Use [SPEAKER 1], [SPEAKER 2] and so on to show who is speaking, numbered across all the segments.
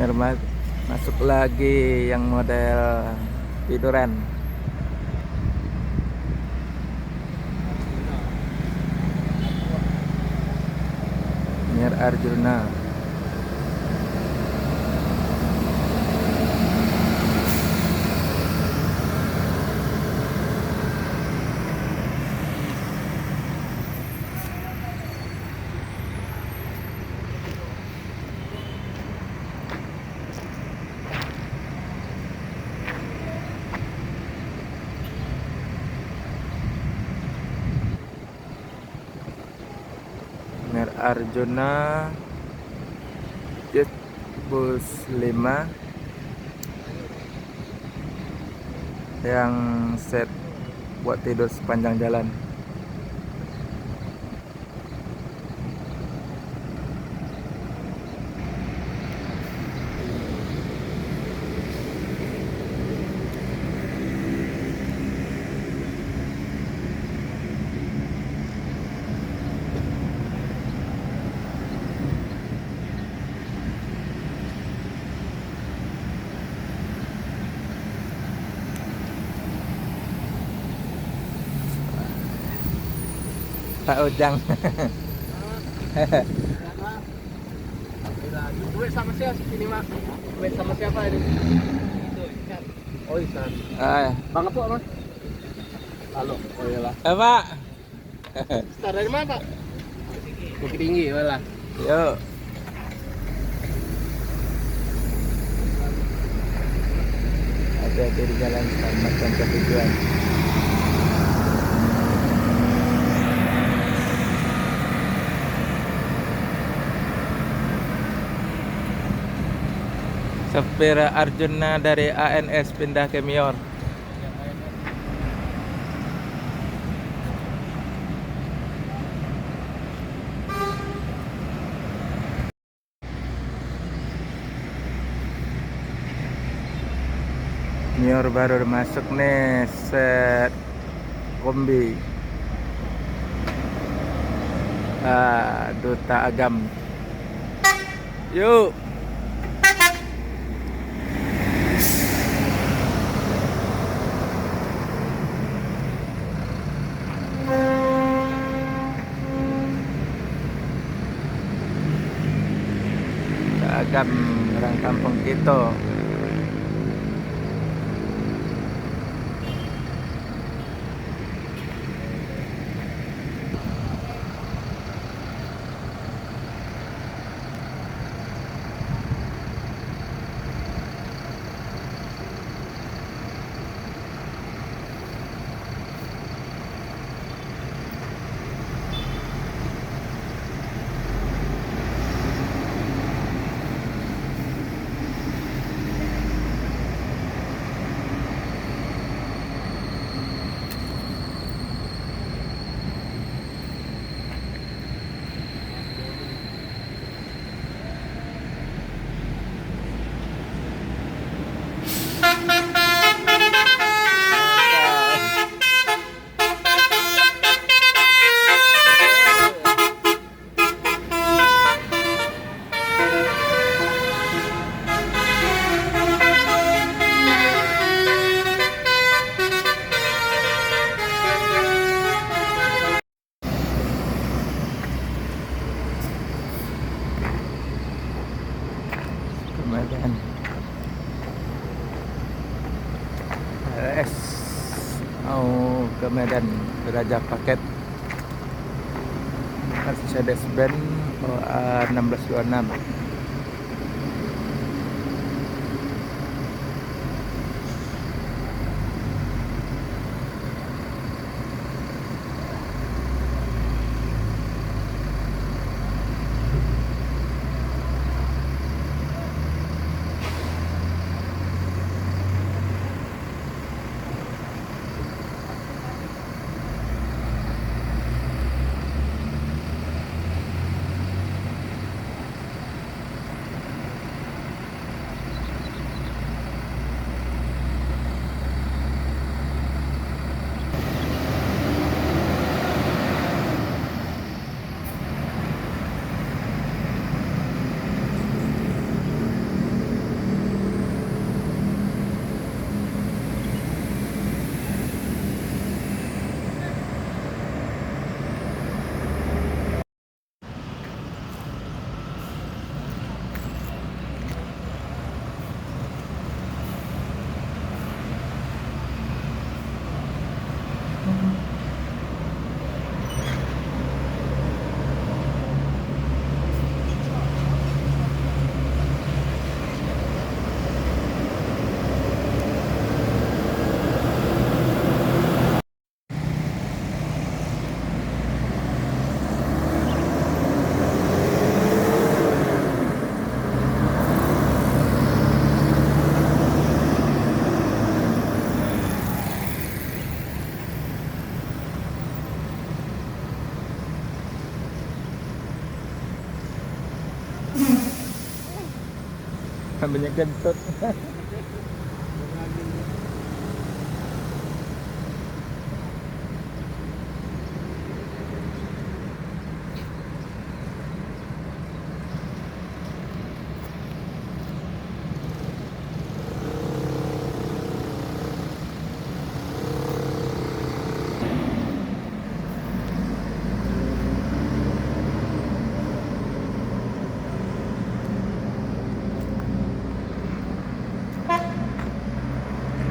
[SPEAKER 1] Masuk lagi yang model tiduran. Mir Arjuna. Mir Arjuna Jet Bus 5 yang set buat tidur sepanjang jalan. Pak Ujang.
[SPEAKER 2] Duit sama siapa ini, Mak? Duit sama siapa ini? Oh, Isan. Bang apa, Mas? Halo. Oh iyalah.
[SPEAKER 1] Pak.
[SPEAKER 2] Start dari mana, Pak? Bukit Tinggi, malah.
[SPEAKER 1] Yuk. Hati-hati di jalan, selamat sampai tujuan. Sopir Arjuna dari ANS pindah ke Mior. Mior baru masuk nih, set kombi. Duta Agam. Yuk. Agam orang kampung kita. Kemudian mau ke Medan belajar paket Mercedes-Benz OA 1626. Ambilnya kentut.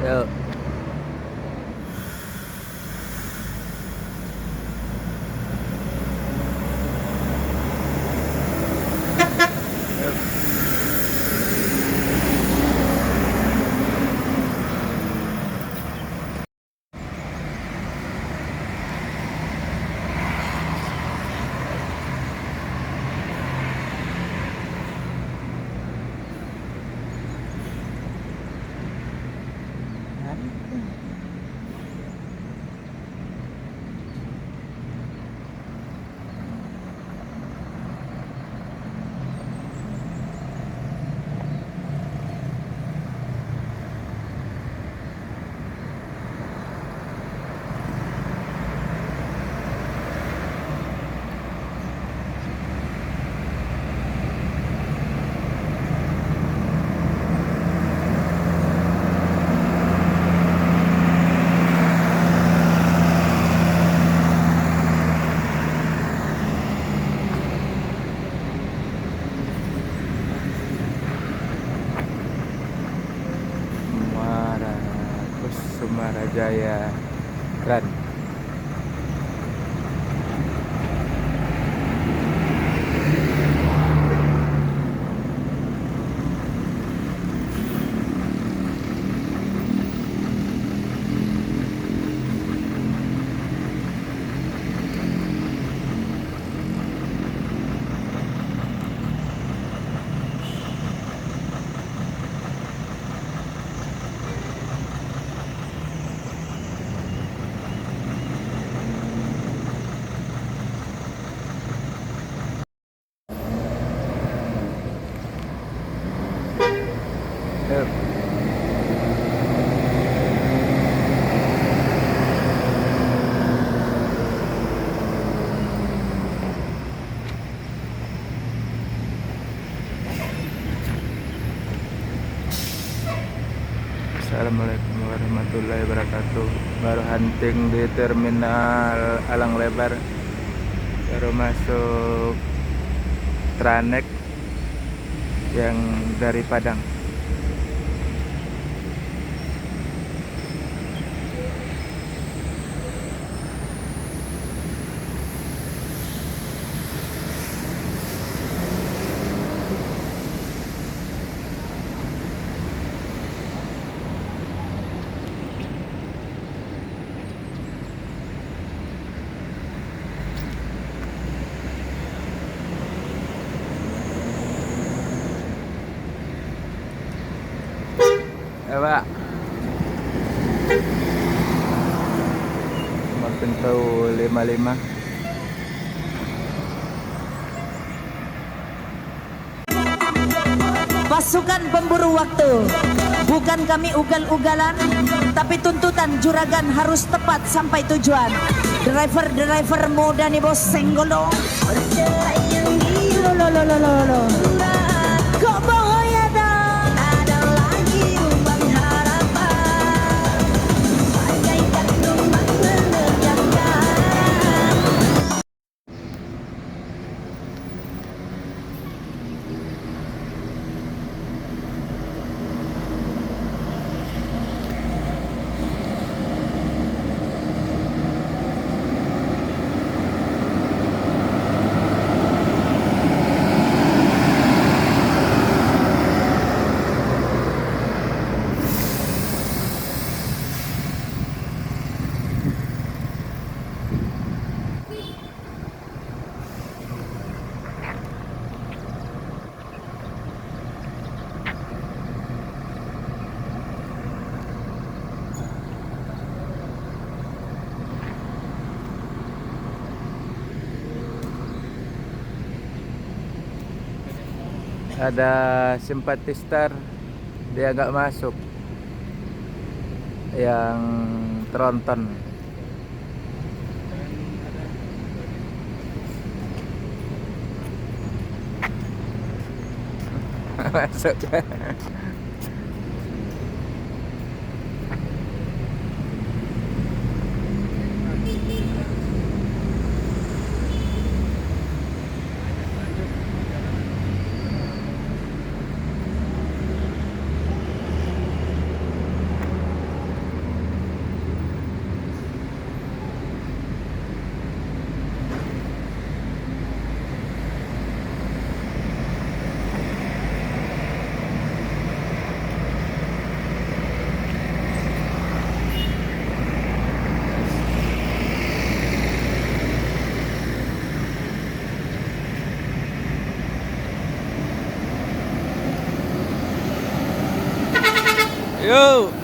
[SPEAKER 1] Yuk. Sumarajaya Run. Yuk. Assalamualaikum warahmatullahi wabarakatuh. Baru hunting di terminal Alang Lebar, baru masuk Tranek yang dari Padang. Ya Pak, nomor pintu 55.
[SPEAKER 3] Pasukan pemburu waktu, bukan kami ugal-ugalan, tapi tuntutan juragan harus tepat sampai tujuan. Driver muda nih bos senggolong. Lo. Kok bahaya dah? Ada lagi umbang harapan, bagaikan gelombang menerjangkan.
[SPEAKER 1] Ada simpatister, dia nggak masuk. Yang tronton. Masuk. Yo.